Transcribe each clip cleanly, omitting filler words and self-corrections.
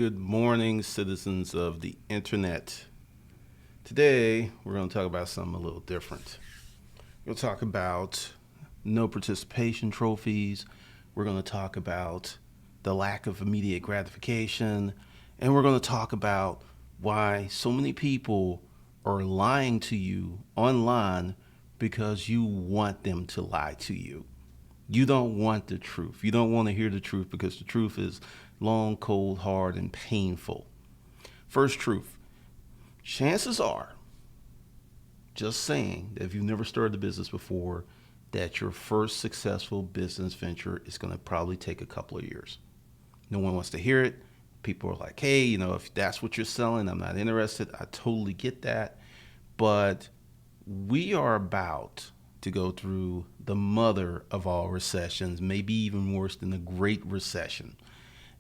Good morning, citizens of the internet. Today, we're going to talk about something a little different. We'll talk about no participation trophies. We're going to talk about the lack of immediate gratification. And we're going to talk about why so many people are lying to you online because you want them to lie to you. You don't want the truth. You don't want to hear the truth because the truth is long, cold, hard, and painful. First truth. Chances are, just saying, that if you've never started a business before, that your first successful business venture is going to probably take a couple of years. No one wants to hear it. People are like, hey, if that's what you're selling, I'm not interested. I totally get that. But we are about to go through the mother of all recessions, maybe even worse than the Great Recession.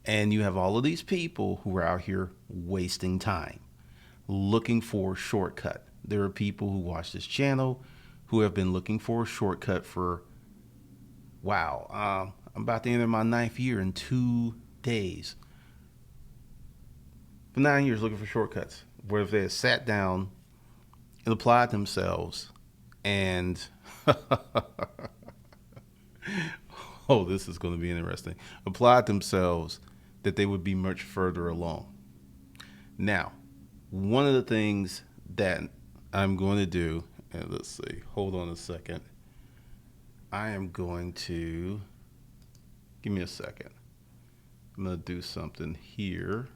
And you have all of these people who are out here wasting time, looking for a shortcut. There are people who watch this channel who have been looking for a shortcut for, I'm about to enter my 9th year in 2 days. For 9 years looking for shortcuts, where if they had sat down and applied themselves and oh, this is going to be interesting. Applied themselves, that they would be much further along. Now, one of the things that I'm going to do, and let's see, hold on a second. I am going to, give me a second. I'm going to do something here.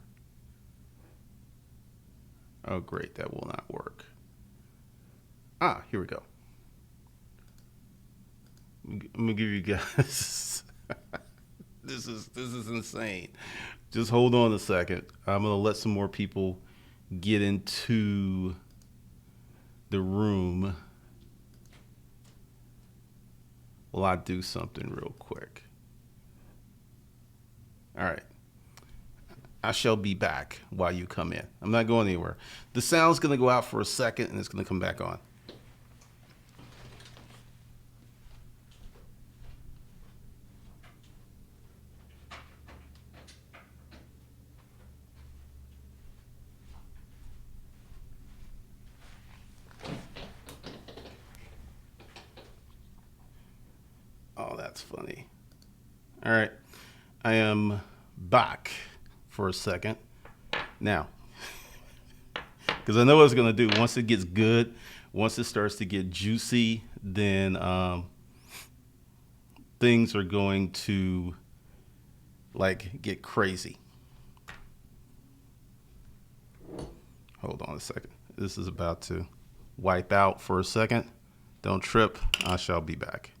Oh, great, that will not work. Here we go. I'm gonna give you guys this is insane. Just hold on a second. I'm gonna let some more people get into the room while I do something real quick. All right. I shall be back while you come in. I'm not going anywhere. The sound's gonna go out for a second and it's gonna come back on. Oh, that's funny. All right. I am back for a second. Now, because I know what it's going to do. Once it gets good, once it starts to get juicy, then things are going to get crazy. Hold on a second. This is about to wipe out for a second. Don't trip. I shall be back.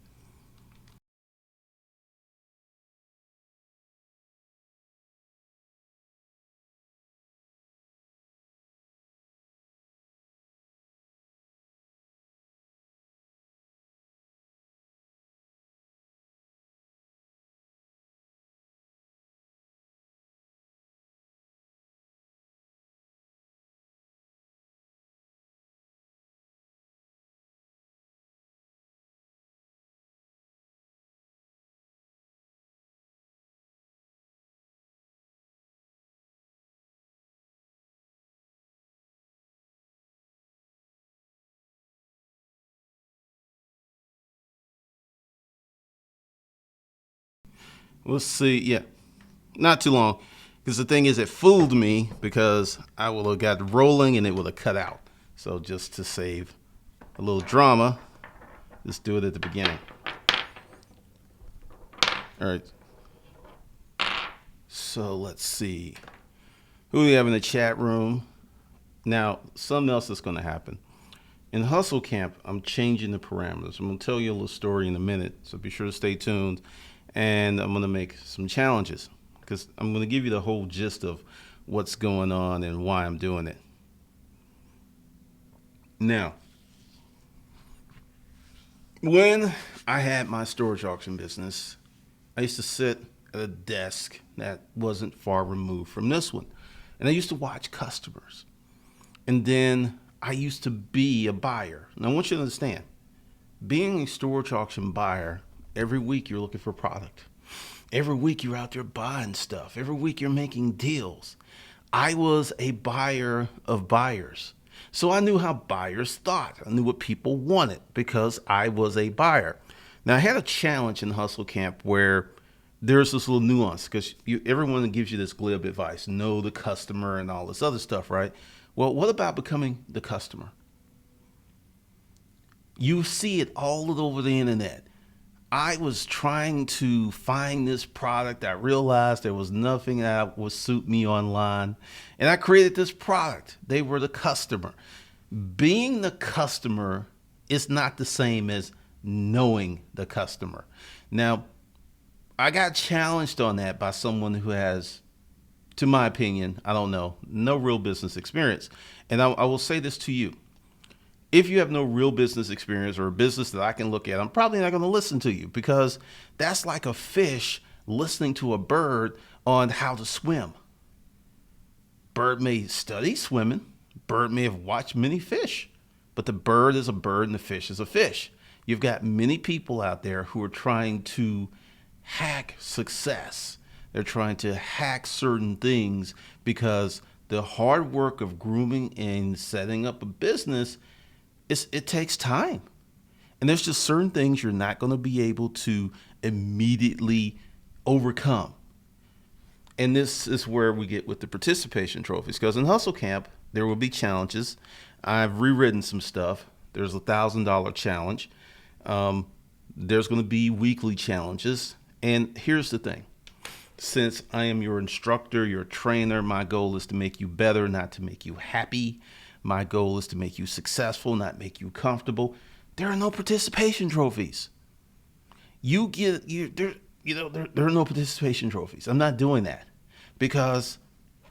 We'll see. Yeah, not too long. Because the thing is, it fooled me because I will have got rolling and it will have cut out. So just to save a little drama, let's do it at the beginning. All right. So let's see. Who do we have in the chat room? Now, something else is going to happen. In Hustle Camp, I'm changing the parameters. I'm going to tell you a little story in a minute, so be sure to stay tuned. And I'm going to make some challenges because I'm going to give you the whole gist of what's going on and why I'm doing it. Now, when I had my storage auction business, I used to sit at a desk that wasn't far removed from this one. And I used to watch customers. And then I used to be a buyer. And I want you to understand, being a storage auction buyer, every week you're looking for product. Every week you're out there buying stuff. Every week you're making deals. I was a buyer of buyers. So I knew how buyers thought. I knew what people wanted because I was a buyer. Now I had a challenge in Hustle Camp where there's this little nuance because everyone gives you this glib advice, know the customer and all this other stuff, right? Well, what about becoming the customer? You see it all over the internet. I was trying to find this product. I realized there was nothing that would suit me online. And I created this product. They were the customer. Being the customer is not the same as knowing the customer. Now, I got challenged on that by someone who has, to my opinion, I don't know, no real business experience. And I will say this to you. If you have no real business experience or a business that I can look at, I'm probably not going to listen to you because that's like a fish listening to a bird on how to swim. Bird may study swimming. Bird may have watched many fish, but the bird is a bird and the fish is a fish. You've got many people out there who are trying to hack success. They're trying to hack certain things because the hard work of grooming and setting up a business it takes time. And there's just certain things you're not going to be able to immediately overcome. And this is where we get with the participation trophies. Because in Hustle Camp, there will be challenges. I've rewritten some stuff. There's $1,000 challenge. There's going to be weekly challenges. And here's the thing. Since I am your instructor, your trainer, my goal is to make you better, not to make you happy. My goal is to make you successful, not make you comfortable. There are no participation trophies. There are no participation trophies. I'm not doing that because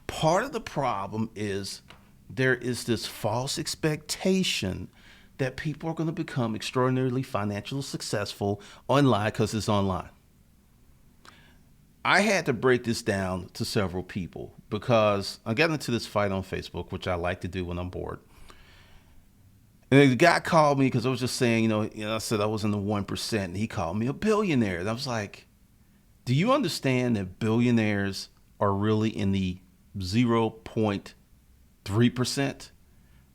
part of the problem is there is this false expectation that people are going to become extraordinarily financially successful online because it's online. I had to break this down to several people because I got into this fight on Facebook, which I like to do when I'm bored. And the guy called me because I was just saying, I said I was in the 1%, and he called me a billionaire. And I was like, do you understand that billionaires are really in the 0.3%?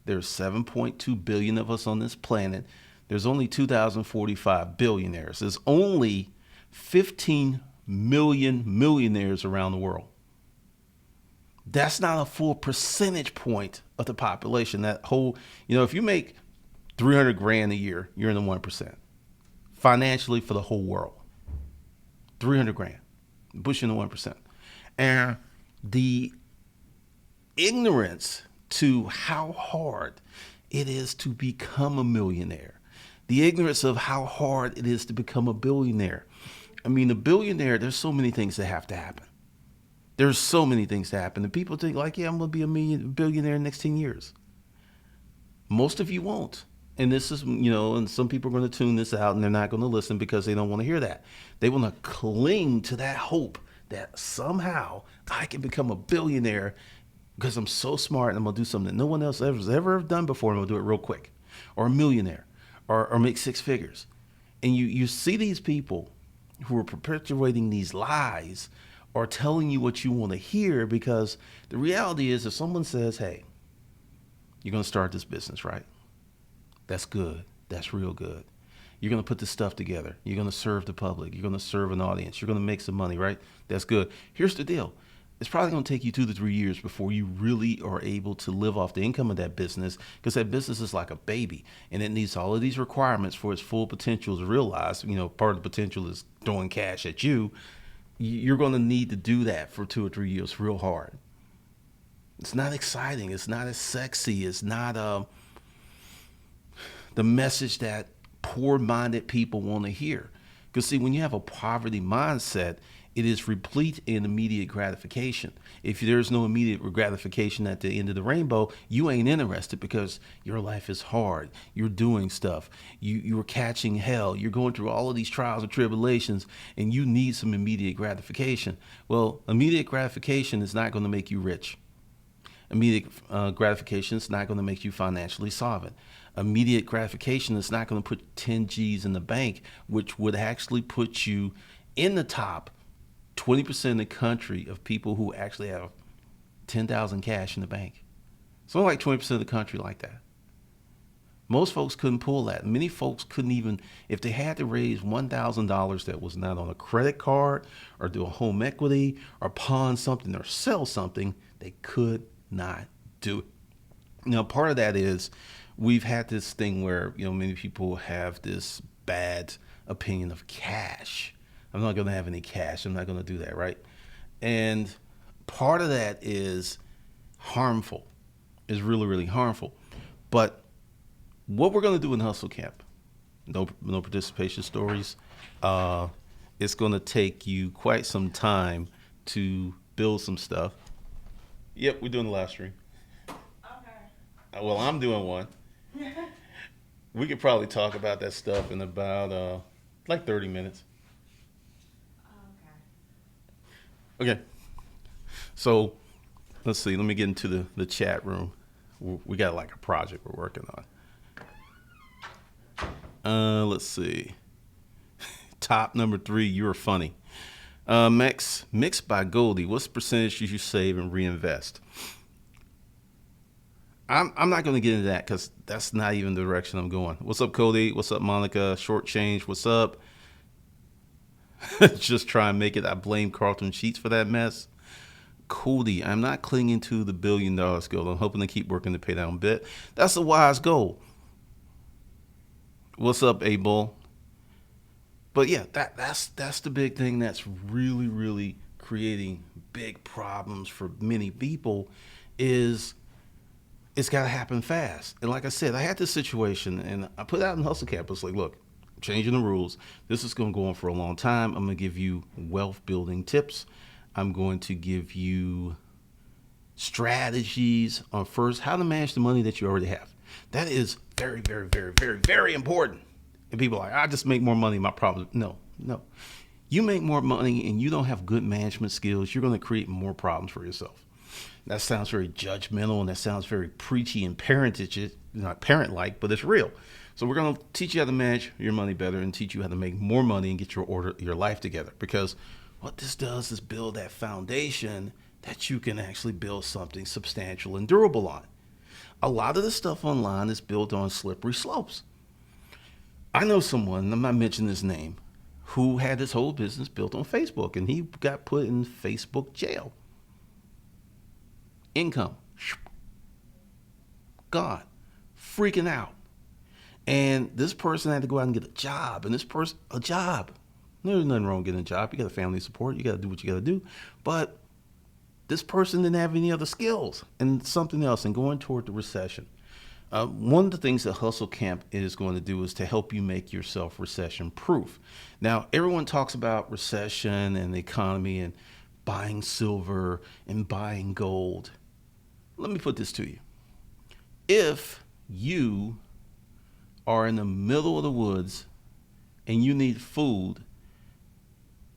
There's 7.2 billion of us on this planet. There's only 2,045 billionaires. There's only 15 million millionaires around the world. That's not a full percentage point of the population. That whole, if you make 300 grand a year, you're in the 1%. Financially for the whole world. 300 grand. Push in the 1%. And the ignorance to how hard it is to become a millionaire. The ignorance of how hard it is to become a billionaire. I mean, a billionaire, there's so many things that have to happen. There's so many things that happen. And people think like, yeah, I'm going to be a billionaire in the next 10 years. Most of you won't. And this is, and some people are going to tune this out and they're not going to listen because they don't want to hear that. They want to cling to that hope that somehow I can become a billionaire because I'm so smart and I'm going to do something that no one else has ever done before. And I'm going to do it real quick. Or a millionaire or make six figures. And you see these people who are perpetuating these lies or telling you what you want to hear because the reality is if someone says, hey, you're going to start this business, right? That's good. That's real good. You're going to put this stuff together. You're going to serve the public. You're going to serve an audience. You're going to make some money, right? That's good. Here's the deal. It's probably going to take you 2 to 3 years before you really are able to live off the income of that business because that business is like a baby and it needs all of these requirements for its full potential to realize. Part of the potential is throwing cash at you. You're going to need to do that for 2 or 3 years real hard. It's not exciting. It's not as sexy. It's not the message that poor-minded people want to hear. Because see, when you have a poverty mindset, it is replete in immediate gratification. If there's no immediate gratification at the end of the rainbow, you ain't interested because your life is hard. You're doing stuff. You're catching hell. You're going through all of these trials and tribulations, and you need some immediate gratification. Well, immediate gratification is not going to make you rich. Immediate gratification is not going to make you financially solvent. Immediate gratification is not going to put 10 G's in the bank, which would actually put you in the top 20% of the country of people who actually have 10,000 cash in the bank. It's only like 20% of the country like that. Most folks couldn't pull that. Many folks couldn't even, if they had to raise $1,000 that was not on a credit card or do a home equity or pawn something or sell something, they could not do it. Now, part of that is we've had this thing where, many people have this bad opinion of cash. I'm not going to have any cash. I'm not going to do that, right? And part of that is harmful, is really, really harmful. But what we're going to do in Hustle Camp, no participation stories. It's going to take you quite some time to build some stuff. Yep, we're doing the live stream. Okay. Well, I'm doing one. We could probably talk about that stuff in about like 30 minutes. Okay. So let's see. Let me get into the chat room. We got like a project we're working on. Let's see. Top number 3, you're funny. Mixed by Goldie. What's the percentage you save and reinvest? I'm not going to get into that because that's not even the direction I'm going. What's up, Cody? What's up, Monica? Short change. What's up? Just try and make it. I blame Carlton Sheets for that mess. Cody, I'm not clinging to the $1 billion goal. I'm hoping to keep working to pay down debt. That's a wise goal. What's up, Abel? But yeah, that's the big thing that's really, really creating big problems for many people is it's got to happen fast. And like I said, I had this situation and I put out in Hustle Camp. It's like, look, I'm changing the rules. This is going to go on for a long time. I'm going to give you wealth building tips. I'm going to give you strategies on first how to manage the money that you already have. That is very, very, very, very, very important. And people are like, I just make more money. My problem. No. You make more money and you don't have good management skills. You're going to create more problems for yourself. That sounds very judgmental and that sounds very preachy and parentage, not parent-like, but it's real. So we're going to teach you how to manage your money better and teach you how to make more money and get your life together. Because what this does is build that foundation that you can actually build something substantial and durable on. A lot of the stuff online is built on slippery slopes. I know someone, I'm not mentioning his name, who had his whole business built on Facebook, and he got put in Facebook jail. Income gone, freaking out. And this person had to go out and get a job, and a job. There's nothing wrong with getting a job. You got a family support. You got to do what you got to do. But this person didn't have any other skills and something else and going toward the recession. One of the things that Hustle Camp is going to do is to help you make yourself recession proof. Now, everyone talks about recession and the economy and buying silver and buying gold. Let me put this to you. If you are in the middle of the woods and you need food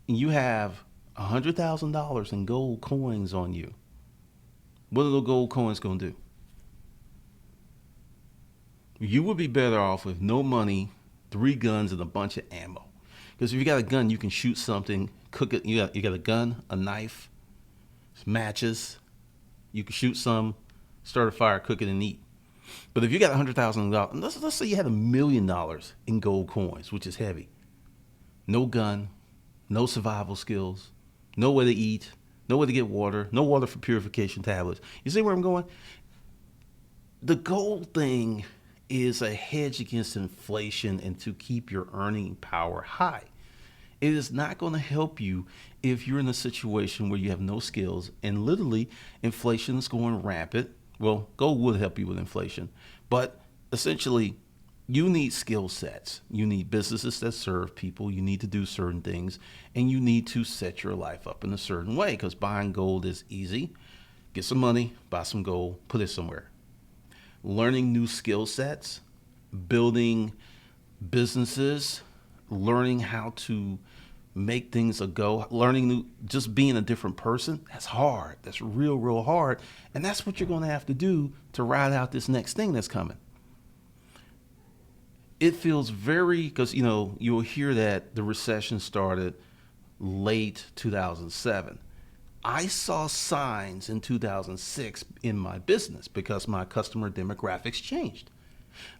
and you have $100,000 in gold coins on you, what are those gold coins going to do? You would be better off with no money, 3 guns, and a bunch of ammo. Because if you got a gun, you can shoot something, cook it. You got a gun, a knife, matches. You can shoot some, start a fire, cook it, and eat. But if you got $100,000, let's say you had $1 million in gold coins, which is heavy. No gun, no survival skills, no way to eat, no way to get water, no water for purification tablets. You see where I'm going? The gold thing is a hedge against inflation and to keep your earning power high. It is not going to help you if you're in a situation where you have no skills and literally inflation is going rampant. Well, gold would help you with inflation, but essentially you need skill sets. You need businesses that serve people. You need to do certain things and you need to set your life up in a certain way because buying gold is easy. Get some money, buy some gold, put it somewhere. Learning new skill sets, building businesses, learning how to make things a go, just being a different person. That's hard. That's real, real hard. And that's what you're going to have to do to ride out this next thing that's coming. It feels because, you'll hear that the recession started late 2007. I saw signs in 2006 in my business because my customer demographics changed.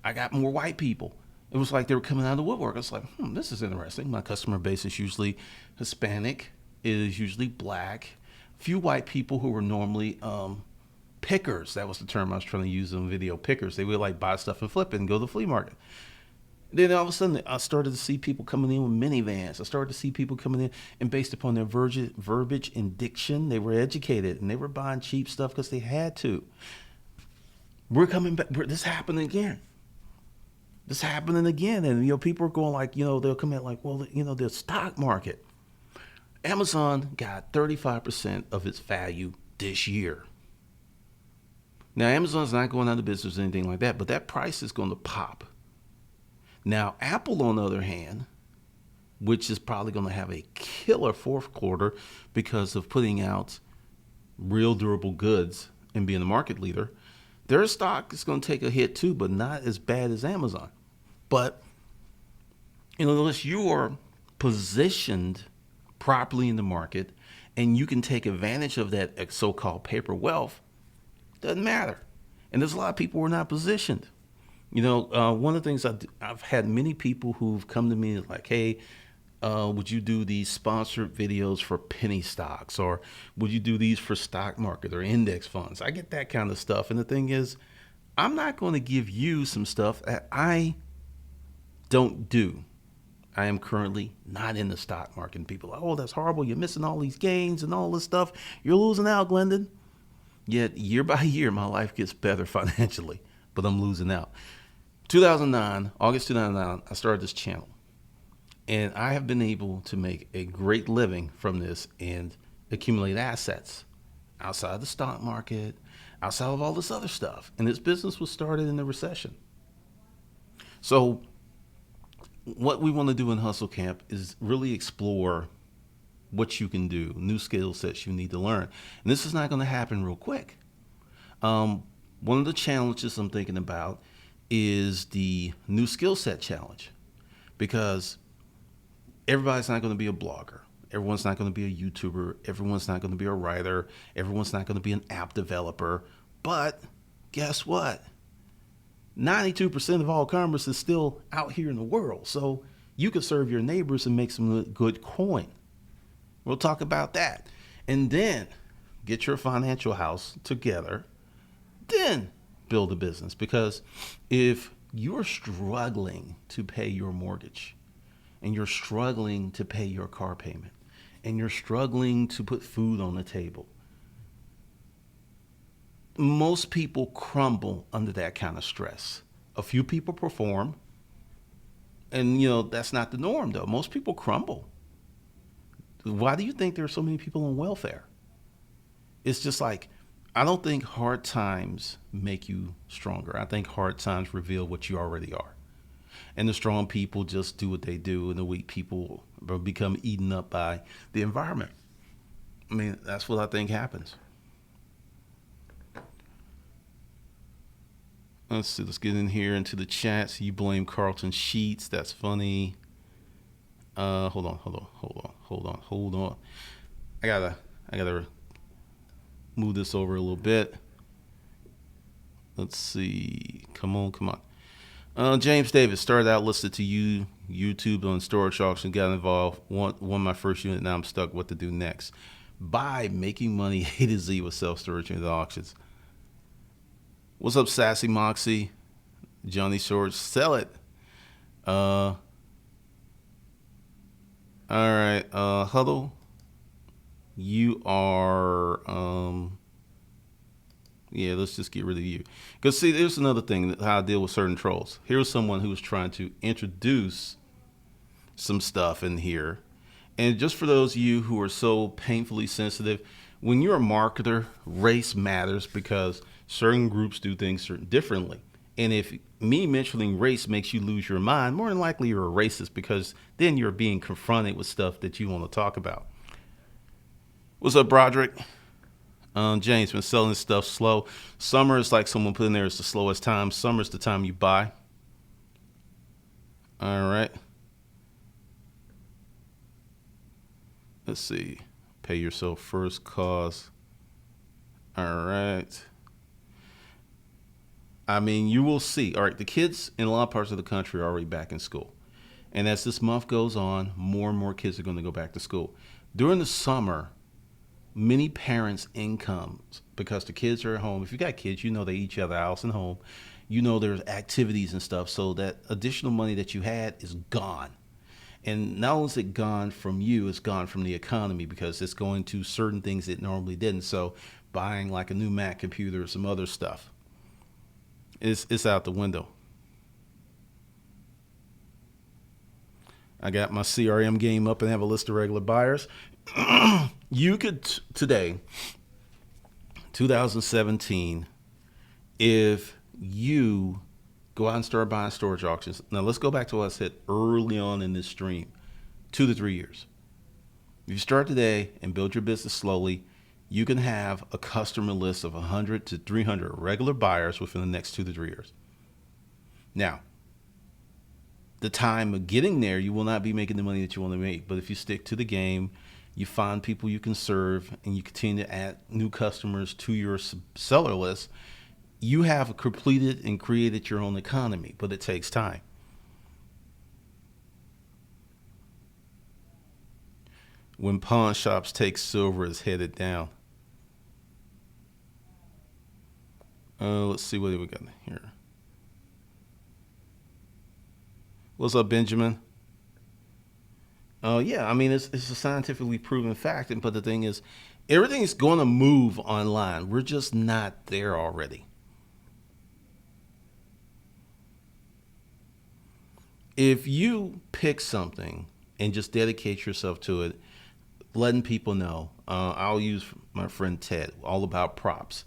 I got more white people. It was like they were coming out of the woodwork. I was like, this is interesting. My customer base is usually Hispanic. It is usually black. Few white people who were normally pickers. That was the term I was trying to use on video. Pickers. They would like buy stuff and flip it and go to the flea market. Then all of a sudden, I started to see people coming in with minivans. I started to see people coming in, and based upon their verbiage and diction, they were educated and they were buying cheap stuff because they had to. We're coming back. This happening again. This happening again, and people are going like, they'll come in like, well, the stock market. Amazon got 35% of its value this year. Now, Amazon's not going out of business or anything like that, but that price is going to pop. Now, Apple, on the other hand, which is probably going to have a killer fourth quarter because of putting out real durable goods and being the market leader, their stock is going to take a hit too, but not as bad as Amazon. But unless you are positioned properly in the market and you can take advantage of that so-called paper wealth, doesn't matter. And there's a lot of people who are not positioned. One of the things I've had many people who've come to me like, hey, would you do these sponsored videos for penny stocks, or would you do these for stock market or index funds? I get that kind of stuff. And the thing is, I'm not going to give you some stuff that I don't do. I am currently not in the stock market. And people are like, oh, that's horrible. You're missing all these gains and all this stuff. You're losing out, Glendon. Yet year by year, my life gets better financially, but I'm losing out. August 2009, I started this channel, and I have been able to make a great living from this and accumulate assets outside of the stock market, outside of all this other stuff. And this business was started in the recession. So what we want to do in Hustle Camp is really explore what you can do, new skill sets you need to learn. And this is not going to happen real quick. One of the challenges I'm thinking about is the new skill set challenge, because everybody's not going to be a blogger. Everyone's not going to be a YouTuber. Everyone's not going to be a writer. Everyone's not going to be an app developer. But guess what? 92% of all commerce is still out here in the world. So you could serve your neighbors and make some good coin. We'll talk about that. And then get your financial house together. Then build a business. Because if you're struggling to pay your mortgage, and you're struggling to pay your car payment, and you're struggling to put food on the table, most people crumble under that kind of stress. A few people perform, and that's not the norm though. Most people crumble. Why do you think there are so many people on welfare? It's just like, I don't think hard times make you stronger. I think hard times reveal what you already are. And the strong people just do what they do, and the weak people become eaten up by the environment. I mean, that's what I think happens. Let's see, let's get in here into the chats. You blame Carlton Sheets. That's funny. Hold on. I gotta move this over a little bit. Let's see. Come on. James Davis started out listed to YouTube on storage auction, got involved, won my first unit. Now I'm stuck. What to do next? Buy making money A to Z with self-storage unit auctions. What's up, Sassy Moxie? Johnny Short, sell it. All right, Huddle. You are, let's just get rid of you. Because see, there's another thing, how I deal with certain trolls. Here's someone who's trying to introduce some stuff in here. And just for those of you who are so painfully sensitive, when you're a marketer, race matters because certain groups do things differently. And if me mentioning race makes you lose your mind, more than likely you're a racist, because then you're being confronted with stuff that you want to talk about. What's up, Broderick? James, been selling stuff slow. Summer is like someone put in there, it's the slowest time. Summer's the time you buy. All right. Let's see. Pay yourself first cost. All right. I mean, you will see. All right, the kids in a lot of parts of the country are already back in school. And as this month goes on, more and more kids are going to go back to school. During the summer, many parents' incomes, because the kids are at home. If you got kids, you know they eat each other house and home. You know there's activities and stuff. So that additional money that you had is gone. And not only is it gone from you, it's gone from the economy because it's going to certain things it normally didn't. So buying like a new Mac computer or some other stuff, it's out the window. I got my CRM game up and have a list of regular buyers. You could today, 2017, if you go out and start buying storage auctions. Now let's go back to what I said early on in this stream, 2 to 3 years. If you start today and build your business slowly, you can have a customer list of 100 to 300 regular buyers within the next 2 to 3 years. Now, the time of getting there, you will not be making the money that you want to make. But if you stick to the game, you find people you can serve, and you continue to add new customers to your seller list, you have completed and created your own economy, but it takes time. When pawn shops take silver is headed down. Let's see what we got here. What's up, Benjamin? Yeah, I mean, it's a scientifically proven fact. But the thing is, everything is going to move online. We're just not there already. If you pick something and just dedicate yourself to it, letting people know, I'll use my friend Ted, all about props.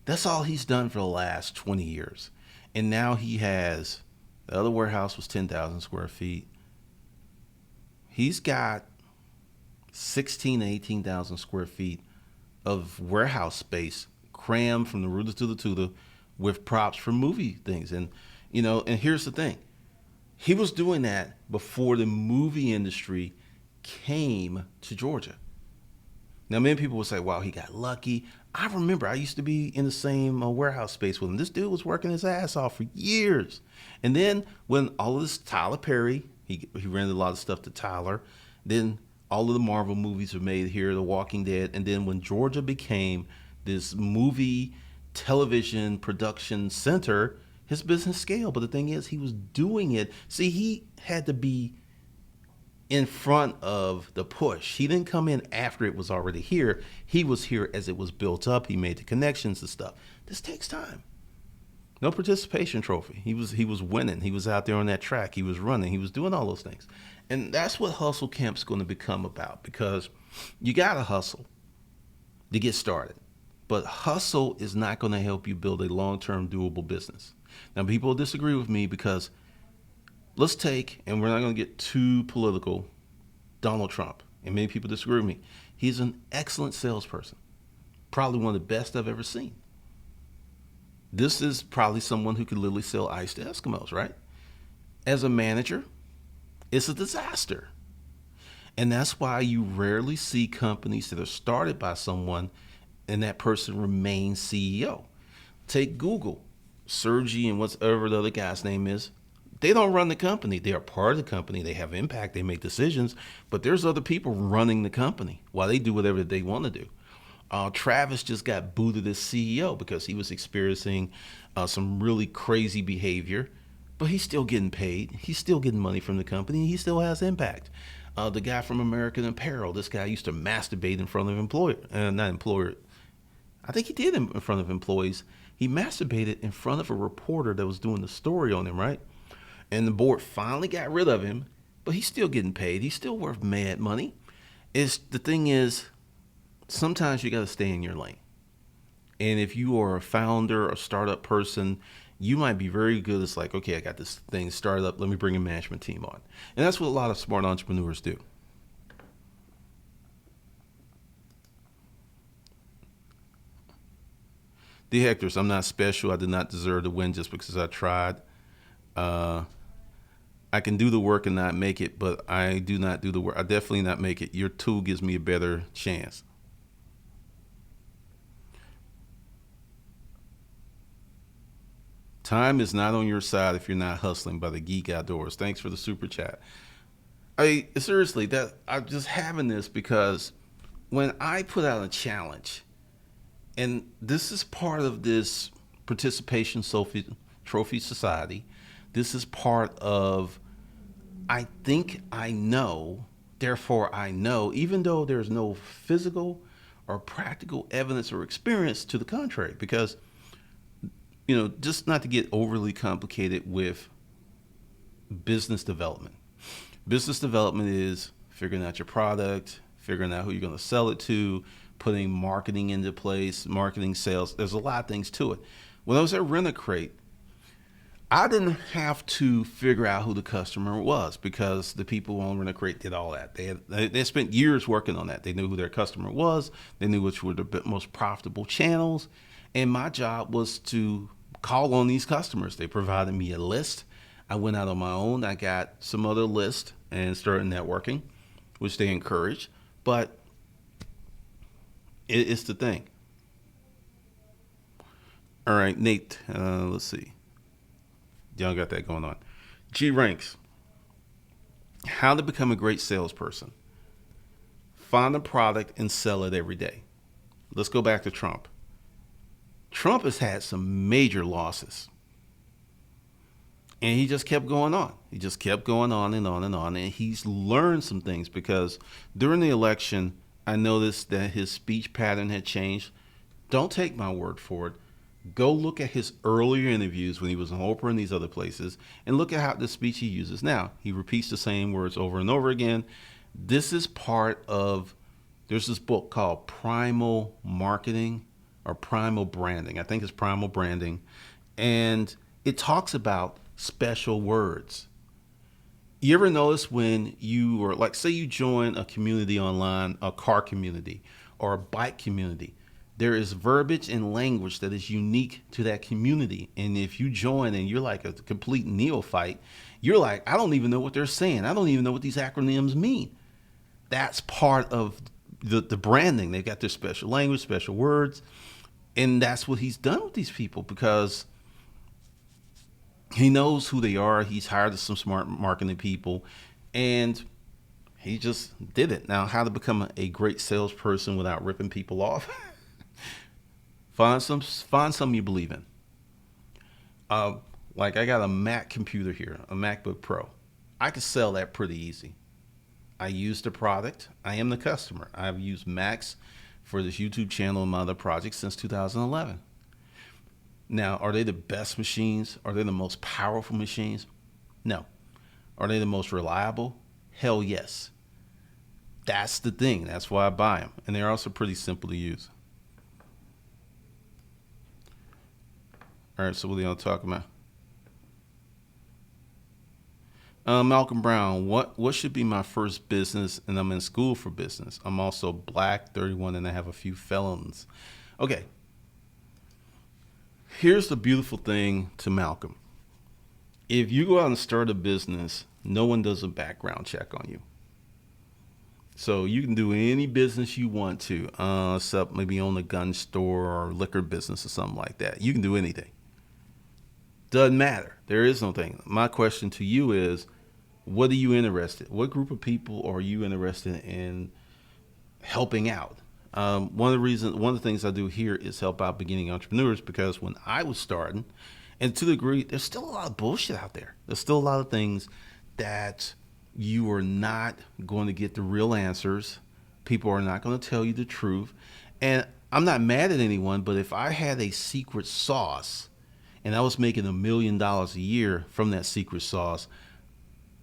That's all he's done for the last 20 years. And now he has, the other warehouse was 10,000 square feet. He's got 16 to 18,000 square feet of warehouse space crammed from the rooter to the tutor with props for movie things. And, and here's the thing. He was doing that before the movie industry came to Georgia. Now, many people will say, wow, he got lucky. I remember I used to be in the same warehouse space with him. This dude was working his ass off for years. And then when all of this, Tyler Perry, he rented a lot of stuff to Tyler. Then all of the Marvel movies were made here, The Walking Dead. And then when Georgia became this movie television production center, his business scaled. But the thing is, he was doing it. See, he had to be in front of the push. He didn't come in after it was already here. He was here as it was built up. He made the connections and stuff. This takes time. No participation trophy. He was winning. He was out there on that track. He was running. He was doing all those things. And that's what Hustle Camp's going to become about, because you got to hustle to get started. But hustle is not going to help you build a long-term doable business. Now, people disagree with me because let's take, and we're not going to get too political, Donald Trump. And many people disagree with me. He's an excellent salesperson. Probably one of the best I've ever seen. This is probably someone who could literally sell ice to Eskimos, right? As a manager, it's a disaster. And that's why you rarely see companies that are started by someone and that person remains CEO. Take Google, Sergey and whatever the other guy's name is. They don't run the company. They are part of the company. They have impact. They make decisions. But there's other people running the company while they do whatever they want to do. Travis just got booted as CEO because he was experiencing some really crazy behavior, but he's still getting paid. He's still getting money from the company. He still has impact. The guy from American Apparel, this guy used to masturbate in front of I think he did in front of employees. He masturbated in front of a reporter that was doing the story on him, right? And the board finally got rid of him, but he's still getting paid. He's still worth mad money. The thing is, sometimes you got to stay in your lane. And if you are a founder or startup person, you might be very good. It's like, okay, I got this thing started up. Let me bring a management team on. And that's what a lot of smart entrepreneurs do. The Hectors, I'm not special. I did not deserve to win just because I tried. I can do the work and not make it, but I do not do the work. I definitely not make it. Your tool gives me a better chance. Time is not on your side if you're not hustling by the Geek Outdoors. Thanks for the super chat. Seriously, that I'm just having this because when I put out a challenge, and this is part of this participation trophy society, this is part of I think I know, therefore I know, even though there's no physical or practical evidence or experience to the contrary. Because, just not to get overly complicated with business development. Business development is figuring out your product, figuring out who you're going to sell it to, putting marketing into place, marketing, sales. There's a lot of things to it. When I was at Rent-A-Crate, I didn't have to figure out who the customer was because the people on Rent-A-Crate did all that. They spent years working on that. They knew who their customer was. They knew which were the most profitable channels. And my job was to call on these customers. They provided me a list. I went out on my own. I got some other list and started networking, which they encouraged. But it's the thing. All right, Nate, let's see. Y'all got that going on. G Ranks. How to become a great salesperson. Find a product and sell it every day. Let's go back to Trump. Trump has had some major losses. And he just kept going on. He just kept going on and on and on. And he's learned some things because during the election, I noticed that his speech pattern had changed. Don't take my word for it. Go look at his earlier interviews when he was on Oprah and these other places and look at how the speech he uses now. He repeats the same words over and over again. This is part of, there's this book called Primal Marketing or Primal Branding. I think it's Primal Branding. And it talks about special words. You ever notice when you are like, say you join a community online, a car community or a bike community, there is verbiage and language that is unique to that community. And if you join and you're like a complete neophyte, you're like, I don't even know what they're saying. I don't even know what these acronyms mean. That's part of the branding. They've got their special language, special words. And that's what he's done with these people because he knows who they are. He's hired some smart marketing people and he just did it. Now, how to become a great salesperson without ripping people off? Find some you believe in. Like I got a Mac computer here, a MacBook Pro. I could sell that pretty easy. I use the product. I am the customer. I've used Macs for this YouTube channel and my other projects since 2011. Now, are they the best machines? Are they the most powerful machines? No. Are they the most reliable? Hell yes. That's the thing. That's why I buy them. And they're also pretty simple to use. All right, so what are y'all talking about? Malcolm Brown, what should be my first business? And I'm in school for business. I'm also black, 31, and I have a few felons. Okay. Here's the beautiful thing to Malcolm. If you go out and start a business, no one does a background check on you. So you can do any business you want to, except maybe own a gun store or liquor business or something like that. You can do anything. Doesn't matter. There is no thing. My question to you is, what are you interested in? What group of people are you interested in helping out? One of the things I do here is help out beginning entrepreneurs because when I was starting, and to the degree, there's still a lot of bullshit out there. There's still a lot of things that you are not going to get the real answers. People are not going to tell you the truth. And I'm not mad at anyone, but if I had a secret sauce and I was making $1 million a year from that secret sauce,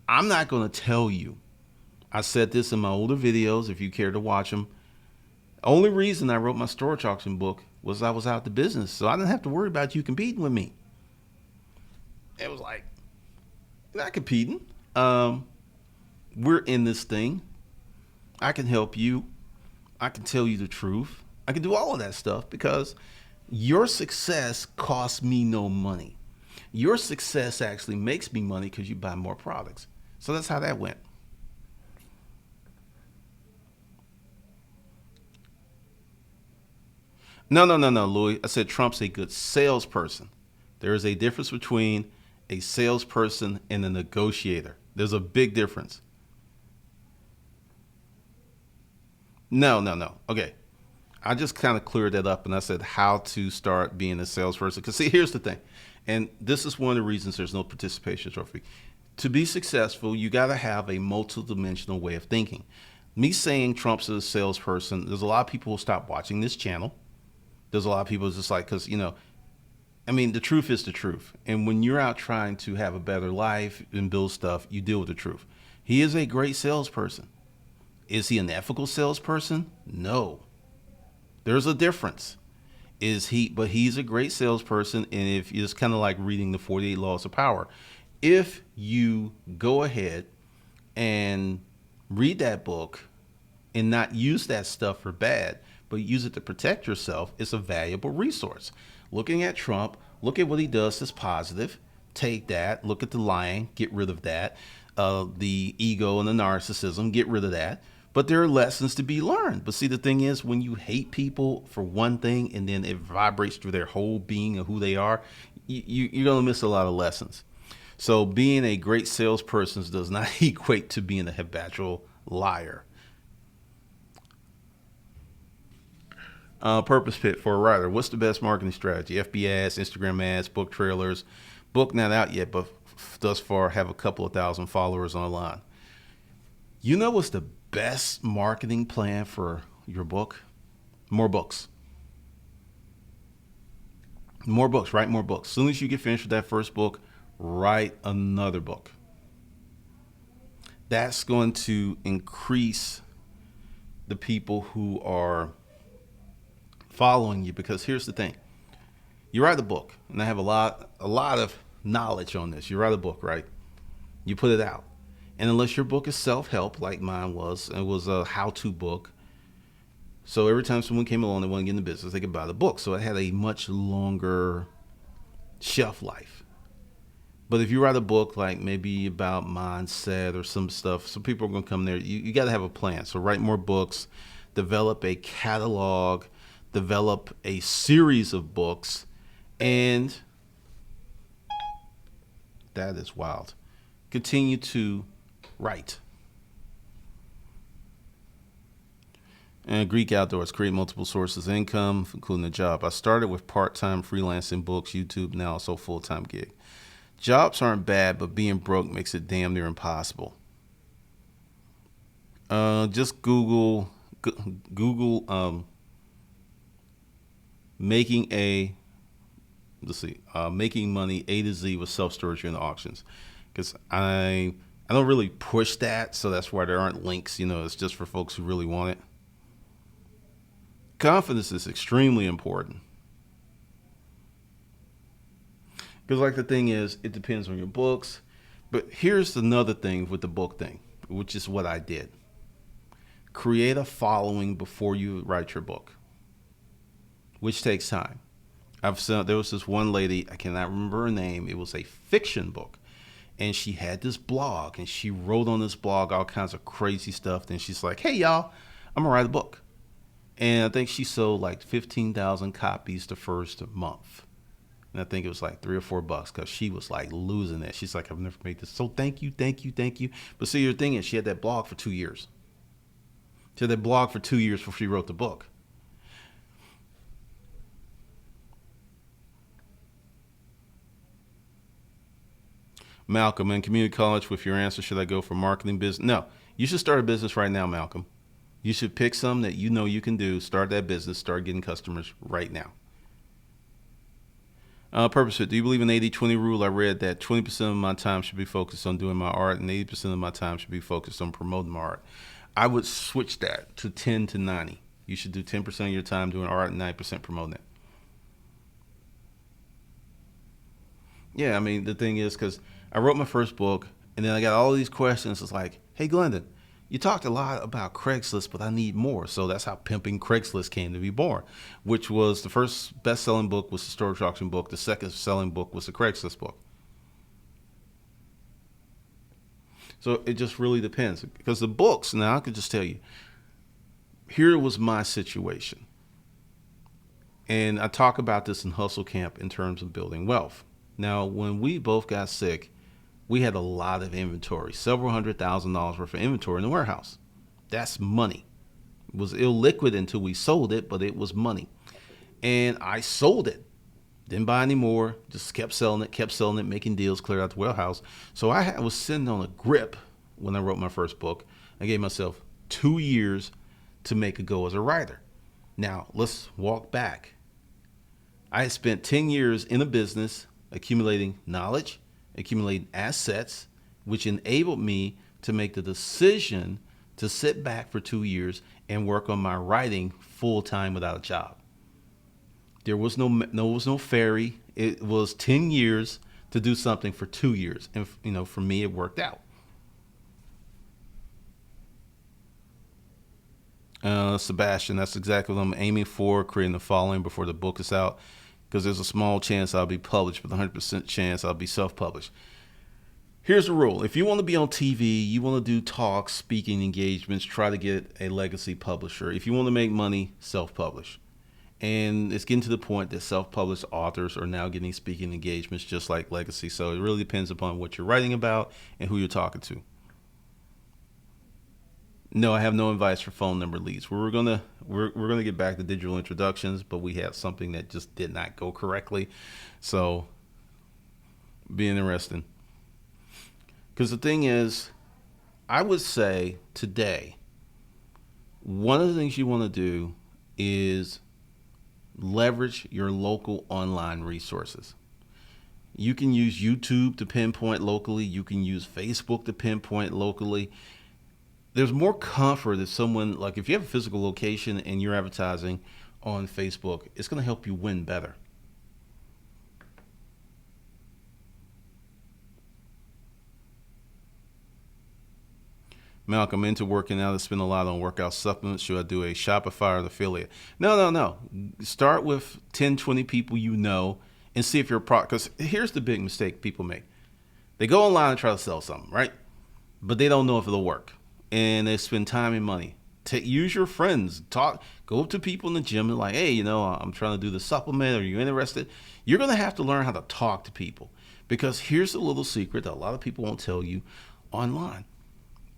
I'm not going to tell you. I said this in my older videos, if you care to watch them. Only reason I wrote my storage auction book was I was out the business, so I didn't have to worry about you competing with me. It was like, you're not competing. We're in this thing. I can help you. I can tell you the truth. I can do all of that stuff because your success costs me no money. Your success actually makes me money because you buy more products. So that's how that went. No, Louis. I said Trump's a good salesperson. There is a difference between a salesperson and a negotiator. There's a big difference. No. Okay. I just kind of cleared that up and I said how to start being a salesperson. Because, see, here's the thing. And this is one of the reasons there's no participation trophy. To be successful, you got to have a multidimensional way of thinking. Me saying Trump's a salesperson, there's a lot of people who stop watching this channel. There's a lot of people just like, because, I mean, the truth is the truth. And when you're out trying to have a better life and build stuff, you deal with the truth. He is a great salesperson. Is he an ethical salesperson? No. There's a difference. But he's a great salesperson. And if it's kind of like reading the 48 Laws of Power, if you go ahead and read that book and not use that stuff for bad, but use it to protect yourself, it's a valuable resource. Looking at Trump, look at what he does that's positive. Take that. Look at the lying. Get rid of that. The ego and the narcissism. Get rid of that. But there are lessons to be learned. But see, the thing is, when you hate people for one thing and then it vibrates through their whole being of who they are, you're going to miss a lot of lessons. So being a great salesperson does not equate to being a habitual liar. Purpose pit for a writer. What's the best marketing strategy? FB ads, Instagram ads, book trailers. Book not out yet, but thus far have a couple of thousand followers online. You know what's the best marketing plan for your book? More books. More books. Write more books. As soon as you get finished with that first book, write another book. That's going to increase the people who are following you, because here's the thing. You write a book, and I have a lot of knowledge on this. You write a book, right? You put it out. And unless your book is self-help, like mine was, it was a how-to book. So every time someone came along and wanted to get in the business, they could buy the book. So it had a much longer shelf life. But if you write a book like maybe about mindset or some stuff, some people are going to come there. You got to have a plan. So write more books, develop a catalog, develop a series of books, and that is wild. Continue to write. And Greek Outdoors, create multiple sources of income, including a job. I started with part-time freelancing, books, YouTube, now also full-time gig. Jobs aren't bad, but being broke makes it damn near impossible. Just Google making money A to Z with self-storage and auctions, because I don't really push that, so that's why there aren't links. It's just for folks who really want it. Confidence is extremely important, because like the thing is, it depends on your books. But here's another thing with the book thing, which is what I did. Create a following before you write your book, which takes time. There was this one lady, I cannot remember her name. It was a fiction book, and she had this blog, and she wrote on this blog all kinds of crazy stuff. Then she's like, "Hey y'all, I'm gonna write a book," and I think she sold like 15,000 copies the first month, and I think it was like $3 or $4 because she was like losing it. She's like, "I've never made this, so thank you." But see, your thing is, she had that blog for 2 years. She had that blog for 2 years before she wrote the book. Malcolm, in community college with your answer, should I go for marketing business? No, you should start a business right now, Malcolm. You should pick some that you know you can do, start that business, start getting customers right now. Purpose fit. Do you believe in 80-20 rule? I read that 20% of my time should be focused on doing my art and 80% of my time should be focused on promoting my art. I would switch that to 10 to 90. You should do 10% of your time doing art and 90% promoting it. Yeah, I mean, the thing is, because I wrote my first book, and then I got all these questions. It's like, "Hey, Glendon, You talked a lot about Craigslist, but I need more. So that's how Pimping Craigslist came to be born, which was the first best-selling book was the storage auction book. The second selling book was the Craigslist book. So it just really depends. Because the books, now I could just tell you, here was my situation. And I talk about this in Hustle Camp in terms of building wealth. Now, when we both got sick, we had a lot of inventory, several $100,000 worth of inventory in the warehouse. That's money. It was illiquid until we sold it, but it was money. And I sold it. Didn't buy any more, just kept selling it, making deals, clear out the warehouse. So I was sitting on a grip when I wrote my first book. I gave myself 2 years to make a go as a writer. Now, let's walk back. I had spent 10 years in a business accumulating knowledge, accumulating assets, which enabled me to make the decision to sit back for 2 years and work on my writing full time without a job. There was no fairy. It was 10 years to do something for 2 years. And, for me, it worked out. Sebastian, that's exactly what I'm aiming for, creating a following before the book is out, because there's a small chance I'll be published, but 100% chance I'll be self-published. Here's the rule. If you want to be on TV, you want to do talks, speaking engagements, try to get a legacy publisher. If you want to make money, self-publish. And it's getting to the point that self-published authors are now getting speaking engagements just like legacy. So it really depends upon what you're writing about and who you're talking to. No, I have no advice for phone number leads. We're gonna get back to digital introductions, but we had something that just did not go correctly. So be interesting. Because the thing is, I would say today, one of the things you want to do is leverage your local online resources. You can use YouTube to pinpoint locally. You can use Facebook to pinpoint locally. There's more comfort if someone, like if you have a physical location and you're advertising on Facebook, it's going to help you win better. Malcolm, into working out. I spend a lot on workout supplements. Should I do a Shopify or an affiliate? No. Start with 10, 20 people you know and see if your product, because here's the big mistake people make. They go online and try to sell something, right? But they don't know if it'll work. And they spend time and money. Use your friends. Go up to people in the gym and like, hey, I'm trying to do the supplement. Are you interested? You're going to have to learn how to talk to people, because here's a little secret that a lot of people won't tell you online.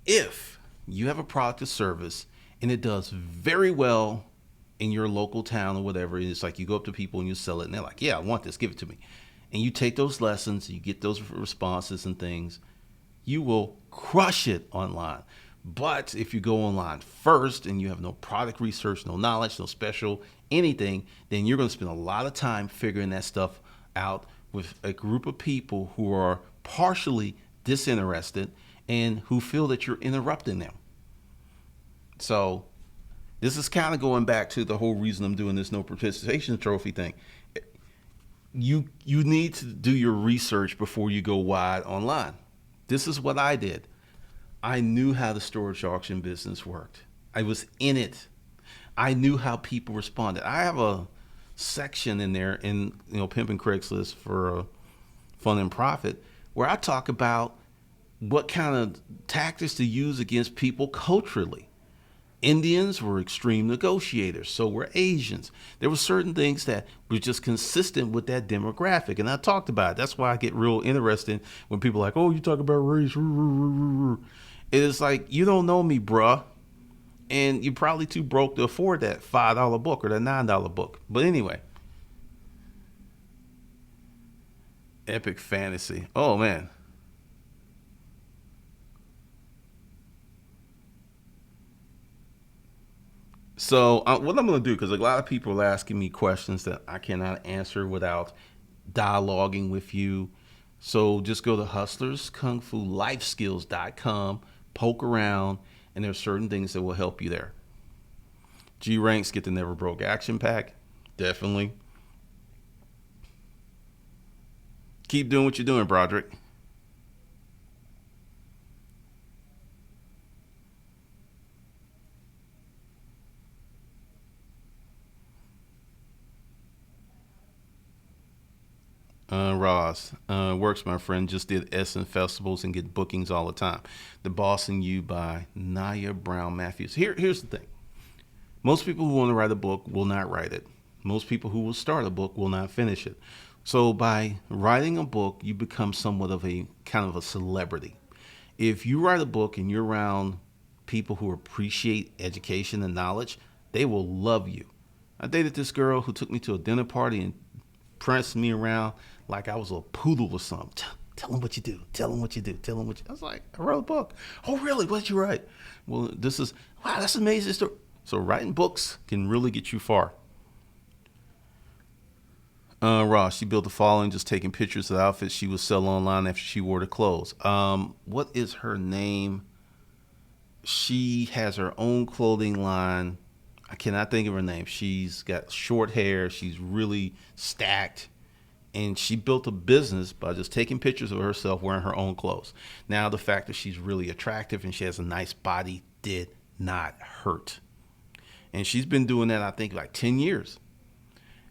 If you have a product or service and it does very well in your local town or whatever, it's like you go up to people and you sell it and they're like, yeah, I want this, give it to me. And you take those lessons, you get those responses and things, you will crush it online. But if you go online first and you have no product research, no knowledge, no special anything, then you're going to spend a lot of time figuring that stuff out with a group of people who are partially disinterested and who feel that you're interrupting them. So this is kind of going back to the whole reason I'm doing this no participation trophy thing. You need to do your research before you go wide online. This is what I did. I knew how the storage auction business worked. I was in it. I knew how people responded. I have a section in there in Pimping Craigslist for Fun and Profit where I talk about what kind of tactics to use against people culturally. Indians were extreme negotiators, so were Asians. There were certain things that were just consistent with that demographic, and I talked about it. That's why I get real interested when people are like, oh, you talk about race. It's like, you don't know me, bruh, and you're probably too broke to afford that $5 book or that $9 book. But anyway, epic fantasy. Oh, man. So what I'm going to do, because a lot of people are asking me questions that I cannot answer without dialoguing with you. So just go to hustlerskungfulifeskills.com, poke around, and there's certain things that will help you there. G ranks, get the Never Broke Action Pack. Definitely. Keep doing what you're doing, Broderick. Ross, works, my friend, just did Essence festivals and get bookings all the time. The Boss and You by Naya Brown Matthews. Here's the thing. Most people who want to write a book will not write it. Most people who will start a book will not finish it. So by writing a book, you become somewhat of a kind of a celebrity. If you write a book and you're around people who appreciate education and knowledge, they will love you. I dated this girl who took me to a dinner party and pranced me around like I was a poodle or something. Tell them what you do. Tell them what you do. Tell them what you. I was like, I wrote a book. Oh, really? What did you write? Well, this is wow. That's amazing story. So writing books can really get you far. Ross, she built a following just taking pictures of the outfits she would sell online after she wore the clothes. What is her name? She has her own clothing line. I cannot think of her name. She's got short hair. She's really stacked. And she built a business by just taking pictures of herself wearing her own clothes. Now, the fact that she's really attractive and she has a nice body did not hurt. And she's been doing that, I think, like 10 years.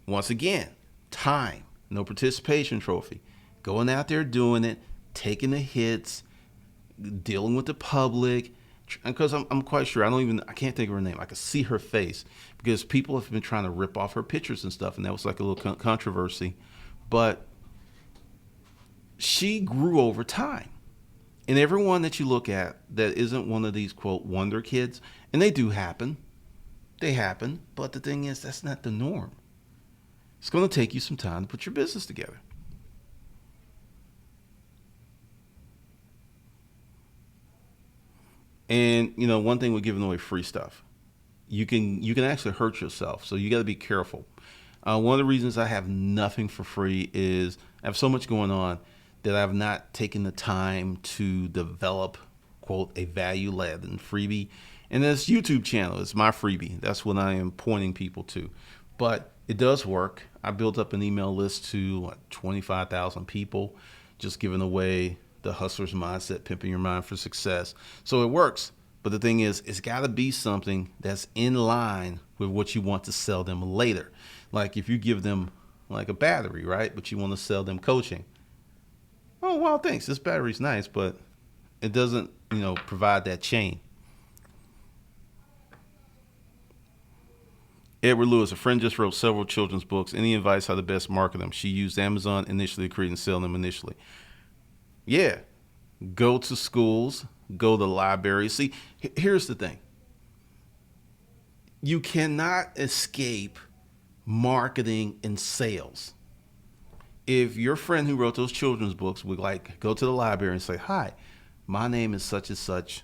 Once again, time, no participation trophy. Going out there doing it, taking the hits, dealing with the public. Because I'm quite sure, I can't think of her name. I could see her face because people have been trying to rip off her pictures and stuff. And that was like a little controversy. But she grew over time. And everyone that you look at that isn't one of these, quote, wonder kids, and they do happen. They happen. But the thing is, that's not the norm. It's going to take you some time to put your business together. And, one thing with giving away free stuff, you can actually hurt yourself. So you got to be careful. One of the reasons I have nothing for free is I have so much going on that I've not taken the time to develop, quote, a value-laden freebie. And this YouTube channel is my freebie. That's what I am pointing people to. But it does work. I built up an email list to 25,000 people, just giving away the Hustler's Mindset, Pimping Your Mind for Success. So it works. But the thing is, it's got to be something that's in line with what you want to sell them later. Like if you give them like a battery, right? But you want to sell them coaching. Oh, well, thanks. This battery's nice, but it doesn't, provide that chain. Edward Lewis, a friend just wrote several children's books. Any advice how to best market them? She used Amazon initially to create and sell them initially. Yeah. Go to schools, go to libraries. See, here's the thing. You cannot escape marketing and sales. If your friend who wrote those children's books would go to the library and say, hi, my name is such and such.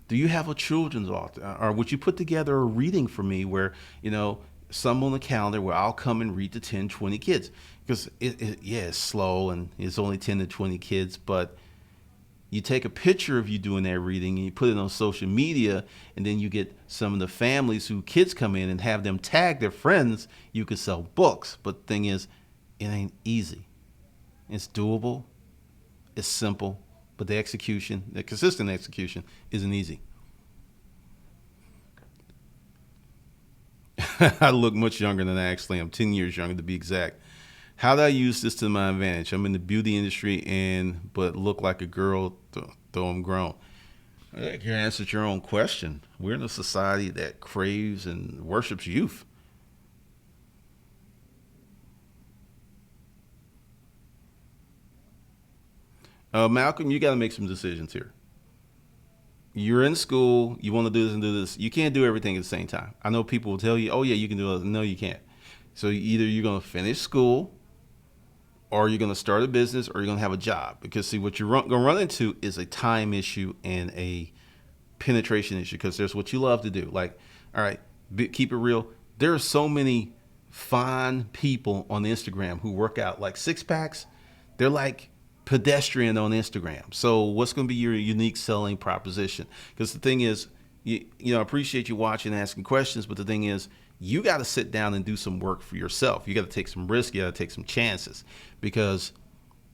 Do you have a children's author? Or would you put together a reading for me where, some on the calendar where I'll come and read to 10, 20 kids? Because it's slow and it's only 10 to 20 kids, but you take a picture of you doing that reading and you put it on social media, and then you get some of the families who kids come in and have them tag their friends. You could sell books, but the thing is, it ain't easy. It's doable. It's simple, but the consistent execution isn't easy. I look much younger than I actually am, 10 years younger to be exact. How do I use this to my advantage? I'm in the beauty industry but look like a girl though I'm grown. I think you answered your own question. We're in a society that craves and worships youth. Malcolm, you got to make some decisions here. You're in school, you want to do this and do this. You can't do everything at the same time. I know people will tell you, oh yeah, you can do it. No, you can't. So either you're going to finish school, or you're going to start a business, or you're going to have a job. Because see, what you're going to run into is a time issue and a penetration issue, because there's what you love to do. Like, all right, keep it real. There are so many fine people on Instagram who work out like six packs. They're like pedestrian on Instagram. So what's going to be your unique selling proposition? Because the thing is, I appreciate you watching and asking questions, but the thing is, you got to sit down and do some work for yourself. You got to take some risk. You got to take some chances, because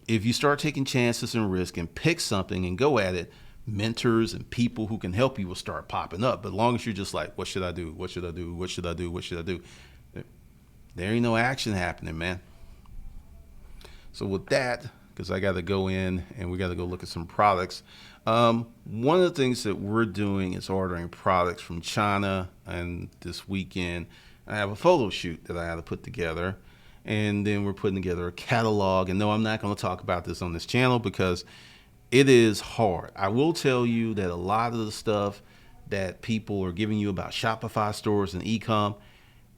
if you start taking chances and risk and pick something and go at it, mentors and people who can help you will start popping up. But as long as you're just like, what should I do? What should I do? What should I do? What should I do? There ain't no action happening, man. So with that, because I got to go in and we got to go look at some products. One of the things that we're doing is ordering products from China, and this weekend I have a photo shoot that I had to put together, and then we're putting together a catalog. And no, I'm not going to talk about this on this channel because it is hard. I will tell you that a lot of the stuff that people are giving you about Shopify stores and e-com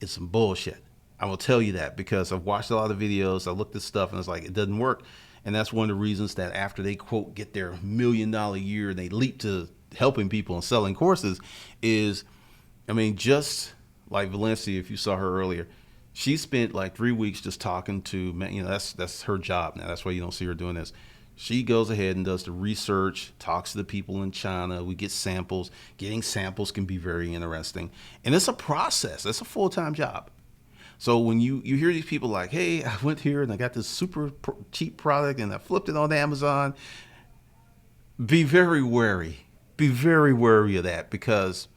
is some bullshit. I will tell you that because I've watched a lot of videos. I looked at stuff and it's like, it doesn't work. And that's one of the reasons that after they quote get their $1 million year and they leap to helping people and selling courses is, I mean, just like Valencia, if you saw her earlier, she spent like 3 weeks just talking to, you know, that's her job now. That's why you don't see her doing this. She goes ahead and does the research, talks to the people in China. We get samples. Getting samples can be very interesting. And it's a process. It's a full-time job. So when you hear these people like, hey, I went here and I got this super cheap product and I flipped it on Amazon, be very wary. Be very wary of that because,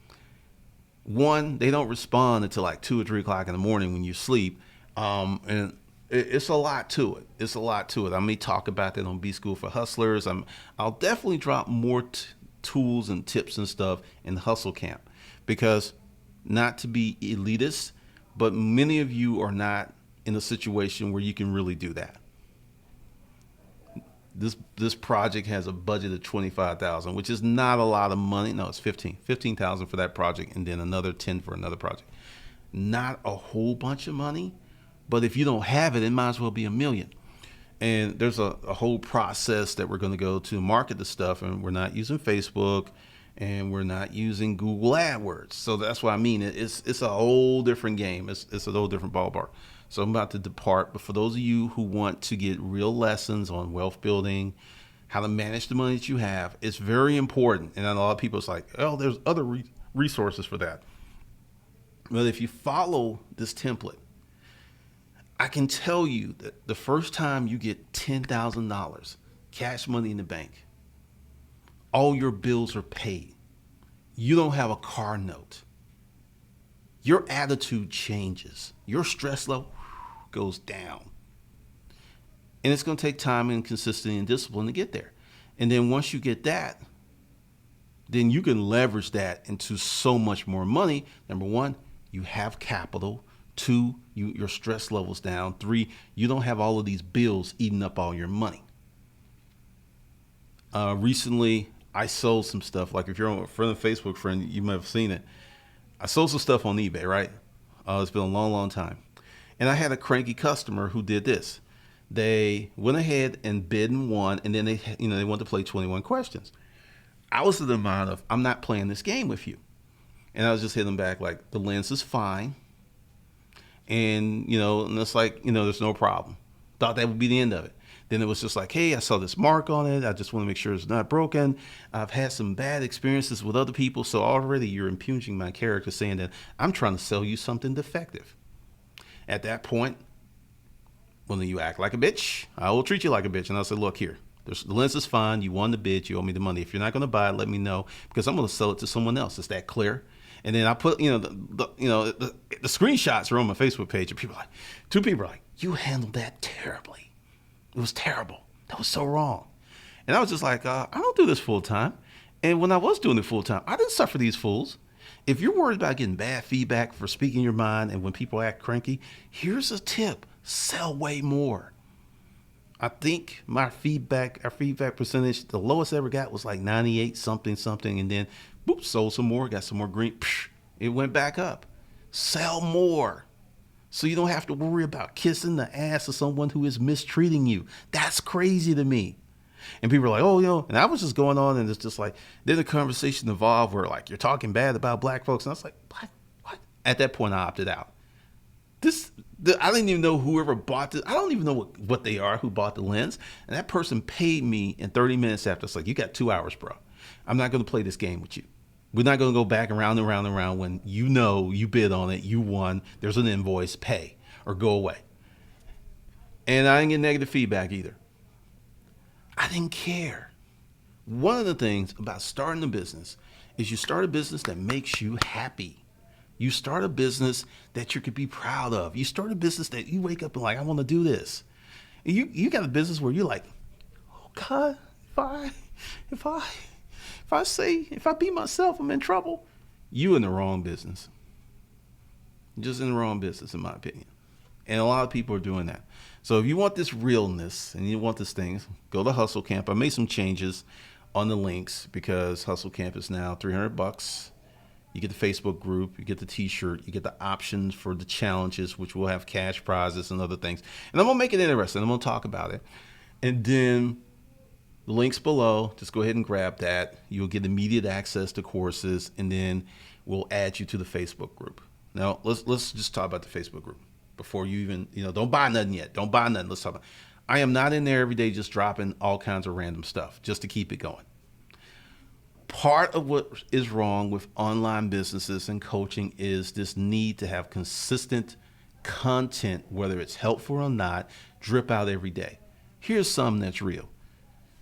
one, they don't respond until like 2 or 3 o'clock in the morning when you sleep. And it's a lot to it. It's a lot to it. I may talk about that on B School for Hustlers. I'll definitely drop more tools and tips and stuff in the Hustle Camp because, not to be elitist, but many of you are not in a situation where you can really do that. This project has a budget of $25,000, which is not a lot of money. No, it's $15,000 for that project, and then another 10 for another project. Not a whole bunch of money, but if you don't have it, it might as well be $1 million. And there's a whole process that we're going to go to market the stuff, and we're not using Facebook. And we're not using Google AdWords. So that's what I mean. It's a whole different game. It's a whole different ballpark. So I'm about to depart. But for those of you who want to get real lessons on wealth building, how to manage the money that you have, it's very important. And a lot of people, it's like, oh, there's other resources for that. But if you follow this template, I can tell you that the first time you get $10,000 cash money in the bank, all your bills are paid. You don't have a car note. Your attitude changes. Your stress level goes down. And it's going to take time and consistency and discipline to get there. And then once you get that, then you can leverage that into so much more money. Number one, you have capital. 2, your stress level's down. 3, you don't have all of these bills eating up all your money. Recently, I sold some stuff. Like if you're a friend of Facebook friend, you might have seen it. I sold some stuff on eBay, right? It's been a long, long time. And I had a cranky customer who did this. They went ahead and bid and won, and then they wanted to play 21 questions. I was to the mind of, I'm not playing this game with you. And I was just hitting them back like, the lens is fine. And, and it's like, there's no problem. Thought that would be the end of it. Then it was just like, hey, I saw this mark on it. I just want to make sure it's not broken. I've had some bad experiences with other people. So already you're impugning my character, saying that I'm trying to sell you something defective. At that point, when you act like a bitch, I will treat you like a bitch. And I'll say, look here, the lens is fine. You won the bid. You owe me the money. If you're not going to buy it, let me know because I'm going to sell it to someone else. Is that clear? And then I put, the screenshots are on my Facebook page, and people are like, 2 people are like, you handled that terribly. It was terrible. That was so wrong. And I was just like, I don't do this full time. And when I was doing it full time, I didn't suffer these fools. If you're worried about getting bad feedback for speaking your mind and when people act cranky, here's a tip. Sell way more. I think our feedback percentage, the lowest I ever got was like 98 something. And then, boop, sold some more, got some more green. It went back up. Sell more. So you don't have to worry about kissing the ass of someone who is mistreating you. That's crazy to me. And people are like, oh, and I was just going on, and it's just like, then the conversation evolved where like, you're talking bad about black folks. And I was like, what? At that point, I opted out. I didn't even know whoever bought this. I don't even know what they are who bought the lens. And that person paid me in 30 minutes after. It's like, you got 2 hours, bro. I'm not going to play this game with you. We're not going to go back around and around and around when you bid on it, you won, there's an invoice, pay, or go away. And I didn't get negative feedback either. I didn't care. One of the things about starting a business is you start a business that makes you happy. You start a business that you could be proud of. You start a business that you wake up and like, I want to do this. And you got a business where you're like, oh God, if I if I be myself, I'm in trouble. You in the wrong business. Just in the wrong business, in my opinion. And a lot of people are doing that. So if you want this realness and you want this thing, go to Hustle Camp. I made some changes on the links because Hustle Camp is now $300. You get the Facebook group, you get the t-shirt, you get the options for the challenges, which will have cash prizes and other things. And I'm going to make it interesting. I'm going to talk about it. And then the links below, just go ahead and grab that. You'll get immediate access to courses, and then we'll add you to the Facebook group. Now, let's just talk about the Facebook group before you even, don't buy nothing yet. Don't buy nothing. Let's talk about I am not in there every day just dropping all kinds of random stuff just to keep it going. Part of what is wrong with online businesses and coaching is this need to have consistent content, whether it's helpful or not, drip out every day. Here's something that's real.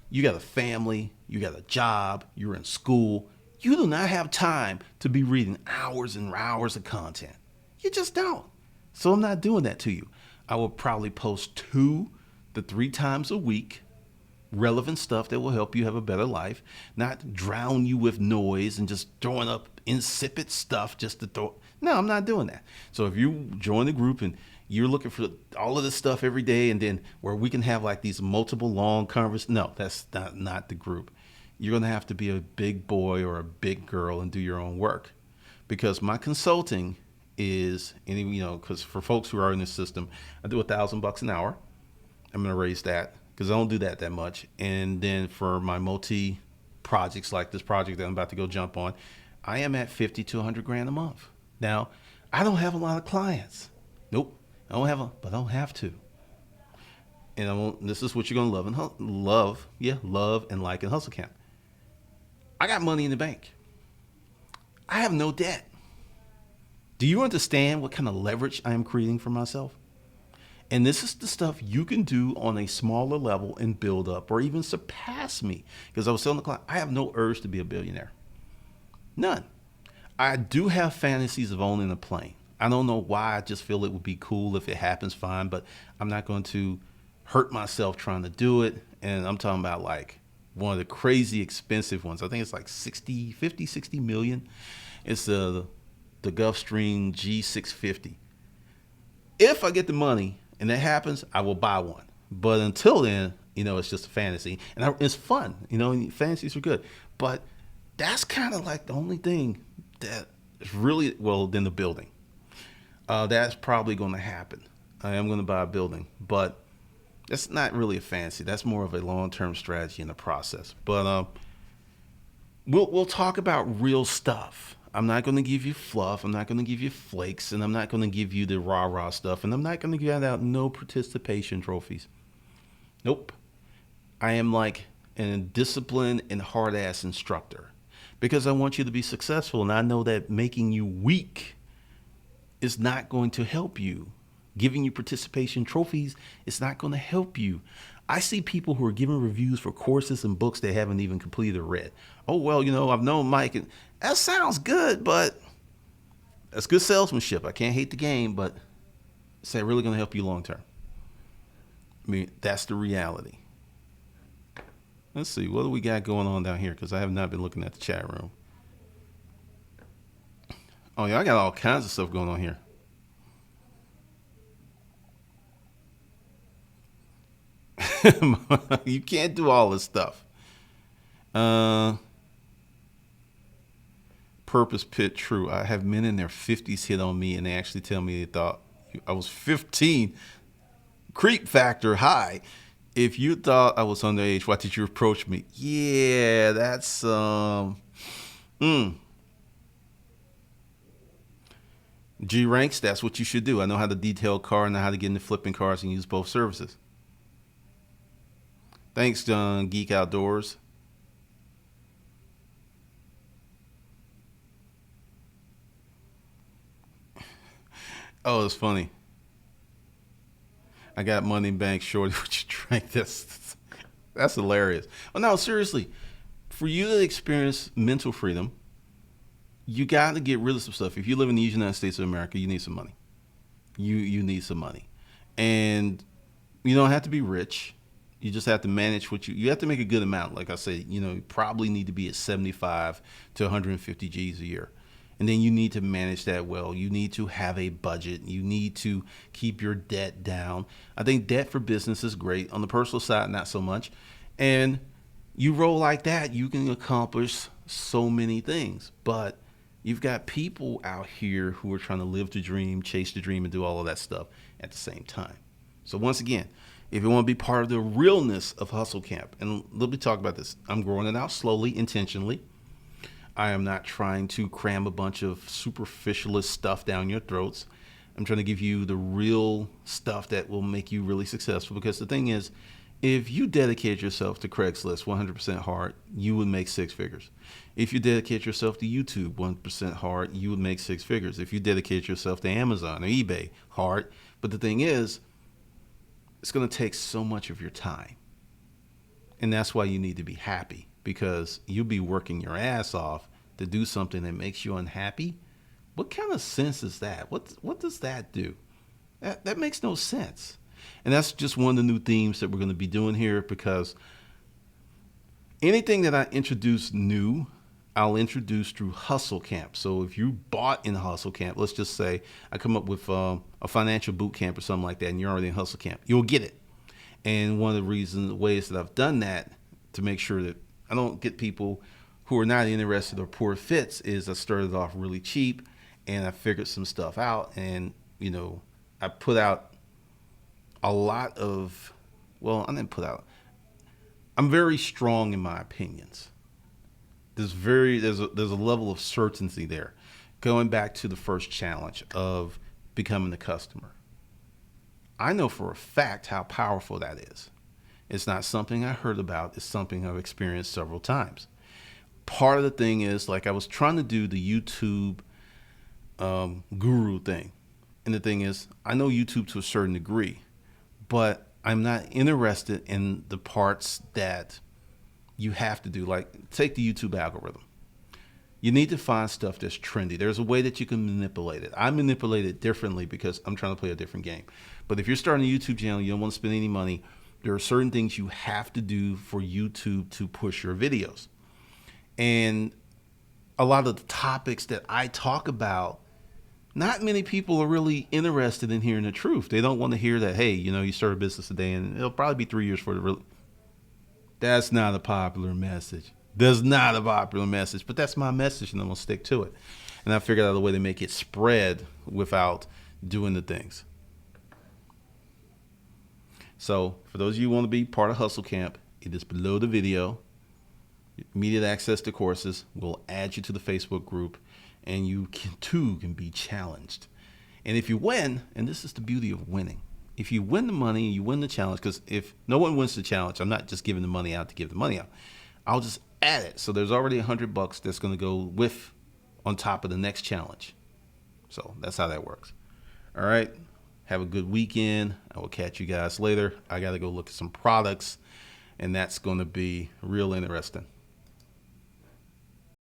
You got a family, you got a job, you're in school. You do not have time to be reading hours and hours of content. You just don't. So I'm not doing that to you. I will probably post 2 to 3 times a week. Relevant stuff that will help you have a better life, not drown you with noise and just throwing up insipid stuff just to throw. No, I'm not doing that. So if you join the group and you're looking for all of this stuff every day and then where we can have like these multiple long conversations, no, that's not the group. You're going to have to be a big boy or a big girl and do your own work, because my consulting is, because for folks who are in this system, I do $1,000 an hour. I'm going to raise that, because I don't do that much. And then for my multi projects like this project that I'm about to go jump on, I am at 50 to 100 grand a month. Now, I don't have a lot of clients. Nope. I don't have to. And this is what you're going to love and like in Hustle Camp. I got money in the bank. I have no debt. Do you understand what kind of leverage I am creating for myself? And this is the stuff you can do on a smaller level and build up or even surpass me. Because I was telling the client, I have no urge to be a billionaire. None. I do have fantasies of owning a plane. I don't know why. I just feel it would be cool if it happens, fine. But I'm not going to hurt myself trying to do it. And I'm talking about like one of the crazy expensive ones. I think it's like 60 million. It's the Gulfstream G650. If I get the money, and that happens, I will buy one. But until then, it's just a fantasy. And it's fun. Fantasies are good. But that's kind of like the only thing that is really, then the building. That's probably going to happen. I am going to buy a building. But that's not really a fantasy. That's more of a long-term strategy in the process. But we'll talk about real stuff. I'm not going to give you fluff. I'm not going to give you flakes. And I'm not going to give you the rah-rah stuff. And I'm not going to give out no participation trophies. Nope. I am like a disciplined and hard-ass instructor, because I want you to be successful. And I know that making you weak is not going to help you. Giving you participation trophies is not going to help you. I see people who are giving reviews for courses and books they haven't even completed or read. Oh, well, I've known Mike, and that sounds good, but that's good salesmanship. I can't hate the game, but is that really going to help you long term? I mean, that's the reality. Let's see, what do we got going on down here? Because I have not been looking at the chat room. Oh, yeah, I got all kinds of stuff going on here. You can't do all this stuff. Purpose Pit True. I have men in their 50s hit on me, and they actually tell me they thought I was 15. Creep factor high. If you thought I was underage, why did you approach me? Yeah, that's G ranks. That's what you should do. I know how to detail a car, and know how to get into flipping cars and use both services. Thanks, John Geek Outdoors. Oh, it's funny. I got money in bank, shorty, what you drank. That's hilarious. Oh, no, seriously. For you to experience mental freedom, you got to get rid of some stuff. If you live in the United States of America, you need some money. You need some money. And You don't have to be rich. You just have to manage you have to make a good amount. Like I said, you probably need to be at 75 to 150 G's a year. And then you need to manage that well. You need to have a budget. You need to keep your debt down. I think debt for business is great. On the personal side, not so much. And you roll like that, you can accomplish so many things. But you've got people out here who are trying to live the dream, chase the dream, and do all of that stuff at the same time. So once again, if you want to be part of the realness of Hustle Camp, and let me talk about this. I'm growing it out slowly, intentionally. I am not trying to cram a bunch of superficialist stuff down your throats. I'm trying to give you the real stuff that will make you really successful. Because the thing is, if you dedicate yourself to Craigslist 100% hard, you would make six figures. If you dedicate yourself to YouTube 1% hard, you would make six figures. If you dedicate yourself to Amazon or eBay hard, but the thing is, it's going to take so much of your time. And that's why you need to be happy, because you'll be working your ass off to do something that makes you unhappy. What kind of sense is that? What does that do? That makes no sense. And that's just one of the new themes that we're going to be doing here, because anything that I introduce new, I'll introduce through Hustle Camp. So if you bought in Hustle Camp, let's just say I come up with a financial boot camp or something like that, and you're already in Hustle Camp, you'll get it. And one of the ways that I've done that to make sure that I don't get people who are not interested or poor fits is I started off really cheap, and I figured some stuff out, and I put out a lot of, I didn't put out. I'm very strong in my opinions. There's a level of certainty there. Going back to the first challenge of becoming the customer, I know for a fact how powerful that is. It's not something I heard about. It's something I've experienced several times. Part of the thing is, like, I was trying to do the YouTube guru thing. And the thing is, I know YouTube to a certain degree, but I'm not interested in the parts that you have to do. Like, take the YouTube algorithm. You need to find stuff that's trendy. There's a way that you can manipulate it. I manipulate it differently because I'm trying to play a different game. But if you're starting a YouTube channel, you don't want to spend any money, there are certain things you have to do for YouTube to push your videos. And a lot of the topics that I talk about, not many people are really interested in hearing the truth. They don't want to hear that, hey, you start a business today and it'll probably be 3 years for the real. That's not a popular message. That's not a popular message, but that's my message, and I'm going to stick to it. And I figured out a way to make it spread without doing the things. So for those of you who want to be part of Hustle Camp, it is below the video. Immediate access to courses. We'll add you to the Facebook group, and you can be challenged. And if you win, and this is the beauty of winning, if you win the money, you win the challenge, because if no one wins the challenge, I'm not just giving the money out to give the money out. I'll just add it. So there's already $100 that's going to go on top of the next challenge. So that's how that works. All right. Have a good weekend. I will catch you guys later. I got to go look at some products, and that's going to be real interesting.